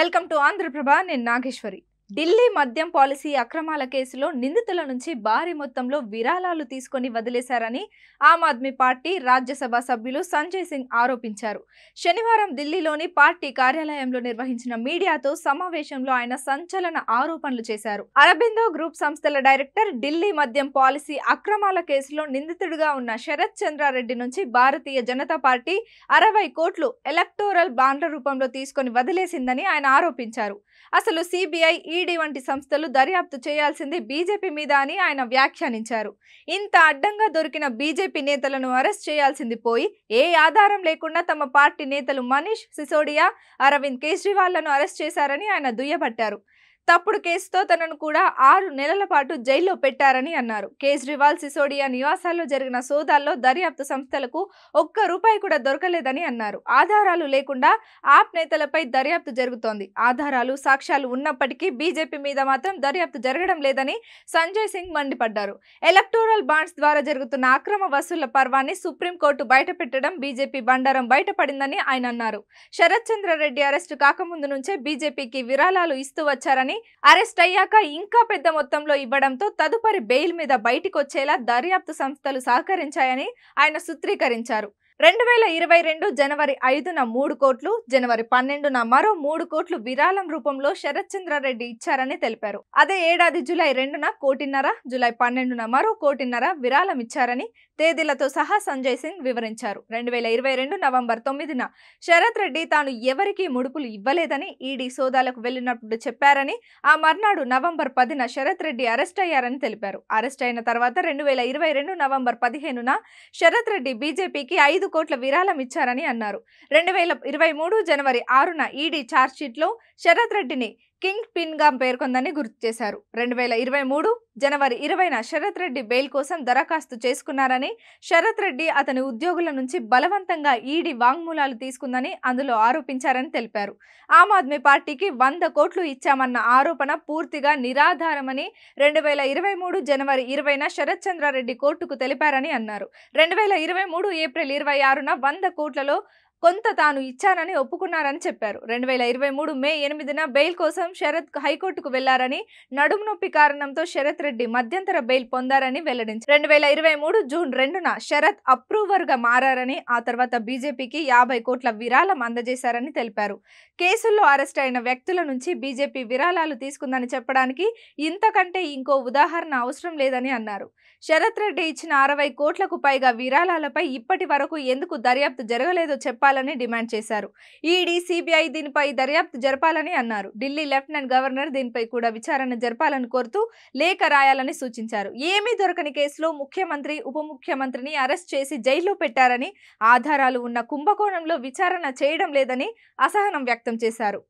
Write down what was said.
Welcome to Andhraprabha. నేను నాగేశ్వరి. ఢిల్లీ మద్యం policy అక్రమాల కేసులో నిందితుల నుంచి భారీ మొత్తంలో విరాళాలు తీసుకొని వదిలేశారని ఆమ్ ఆద్మీ పార్టీ రాజ్యసభ సభ్యులు సంజయ్ సింగ్ ఆరోపించారు. శనివారం ఢిల్లీలోని పార్టీ కార్యాలయంలో నిర్వహించిన మీడియాతో సమావేశంలో ఆయన సంచలన ఆరోపణలు చేశారు. అరబిందో గ్రూప్ సంస్థల డైరెక్టర్ ఢిల్లీ మద్యం పాలసీ అక్రమాల కేసులో నిందితుడిగా ఉన్న శరత్ చంద్రారెడ్డి నుంచి భారతీయ జనతా పార్టీ 60 కోట్లు ఎలక్టోరల్ బాండ్ల రూపంలో తీసుకొని వదిలేసిందని ఆయన ఆరోపించారు. అసలు సిబిఐ, ఈడీ వంటి సంస్థలు దర్యాప్తు చేయాల్సింది బీజేపీ మీద అని ఆయన వ్యాఖ్యానించారు. ఇంత అడ్డంగా దొరికిన బీజేపీ నేతలను అరెస్ట్ చేయాల్సింది పోయి ఏ ఆధారం లేకుండా తమ పార్టీ నేతలు మనీష్ సిసోడియా, అరవింద్ కేజ్రీవాల్లను అరెస్ట్ చేశారని ఆయన దుయ్యబట్టారు. తప్పుడు కేసుతో తనను కూడా 6 నెలల పాటు జైల్లో పెట్టారని అన్నారు. కేజ్రీవాల్, సిసోడియా నివాసాల్లో జరిగిన సోదాల్లో దర్యాప్తు సంస్థలకు ₹1 కూడా దొరకలేదని అన్నారు. ఆధారాలు లేకుండా ఆప్ నేతలపై దర్యాప్తు జరుగుతోంది. ఆధారాలు, సాక్ష్యాలు ఉన్నప్పటికీ బీజేపీ మీద మాత్రం దర్యాప్తు జరగడం లేదని సంజయ్ సింగ్ మండిపడ్డారు. ఎలక్టోరల్ బాండ్స్ ద్వారా జరుగుతున్న అక్రమ వసూళ్ల పర్వాన్ని సుప్రీంకోర్టు బయటపెట్టడం బీజేపీ బండారం బయటపడిందని ఆయన అన్నారు. శరత్ చంద్రారెడ్డి అరెస్టు కాకముందు నుంచే బీజేపీకి విరాళాలు ఇస్తూ వచ్చారని, అరెస్ట్ అయ్యాక ఇంకా పెద్ద మొత్తంలో ఇవ్వడంతో తదుపరి బెయిల్ మీద బయటికొచ్చేలా దర్యాప్తు సంస్థలు సహకరించాయని ఆయన సూత్రీకరించారు. 2022 జనవరి 5న 3 కోట్లు, జనవరి 12న మరో 3 కోట్లు విరాళం రూపంలో శరత్ చంద్రారెడ్డి ఇచ్చారని తెలిపారు. అదే ఏడాది జూలై 2న 1.5 కోటి, జూలై 12న మరో 1.5 కోటి విరాళం ఇచ్చారని తేదీలతో సహా సంజయ్ సింగ్ వివరించారు. 2022 నవంబర్ 9న శరత్ రెడ్డి తాను ఎవరికీ ముడుపులు ఇవ్వలేదని ఈడీ సోదాలకు వెళ్లినప్పుడు చెప్పారని, ఆ మర్నాడు నవంబర్ 10న శరత్ రెడ్డి అరెస్ట్ అయ్యారని తెలిపారు. అరెస్ట్ అయిన తర్వాత 2022 నవంబర్ 15న శరత్ రెడ్డి బీజేపీకి 5 కోట్ల విరాళం ఇచ్చారని అన్నారు. 2023 జనవరి 6న ఈడీ ఛార్జ్షీట్లో శరత్ రెడ్డిని కింగ్ పిన్ గా పేర్కొందని గుర్తు చేశారు. 2023 జనవరి 20న శరత్ రెడ్డి బెయిల్ కోసం దరఖాస్తు చేసుకున్నారని, శరత్ రెడ్డి అతని ఉద్యోగుల నుంచి బలవంతంగా ఈడీ వాంగ్మూలాలు తీసుకుందని అందులో ఆరోపించారని తెలిపారు. ఆమ్ ఆద్మీ పార్టీకి 100 కోట్లు ఇచ్చామన్న ఆరోపణ పూర్తిగా నిరాధారమని 2023 జనవరి 20న శరత్ చంద్రారెడ్డి కోర్టుకు తెలిపారని అన్నారు. 2023 ఏప్రిల్ 26న 100 కోట్లలో కొంత తాను ఇచ్చానని ఒప్పుకున్నారని చెప్పారు. 2023 మే 8న బెయిల్ కోసం శరత్ హైకోర్టుకు వెళ్లారని, నడుము నొప్పి కారణంతో శరత్ రెడ్డి మధ్యంతర బెయిల్ పొందారని వెల్లడించారు. 2023 జూన్ 2న శరత్ అప్రూవర్ గా మారారని, ఆ తర్వాత బీజేపీకి 50 కోట్ల విరాళం అందజేశారని తెలిపారు. కేసుల్లో అరెస్ట్ అయిన వ్యక్తుల నుంచి బీజేపీ విరాళాలు తీసుకుందని చెప్పడానికి ఇంతకంటే ఇంకో ఉదాహరణ అవసరం లేదని అన్నారు. శరత్ రెడ్డి ఇచ్చిన 60 కోట్లకు పైగా విరాళాలపై ఇప్పటి వరకు ఎందుకు దర్యాప్తు జరగలేదో చెప్పాలని డిమాండ్ చేశారు. ఈడీ, సిబిఐ దీనిపై దర్యాప్తు జరపాలని అన్నారు. ఢిల్లీ లెఫ్టినెంట్ గవర్నర్ దీనిపై కూడా విచారణ జరపాలని కోరుతూ లేఖ రాయాలని సూచించారు. ఏమీ దొరకని కేసులో ముఖ్యమంత్రి, ఉప ముఖ్యమంత్రిని అరెస్ట్ చేసి జైల్లో పెట్టారని, ఆధారాలు ఉన్న కుంభకోణంలో విచారణ చేయడం లేదని అసహనం వ్యక్తం చేశారు.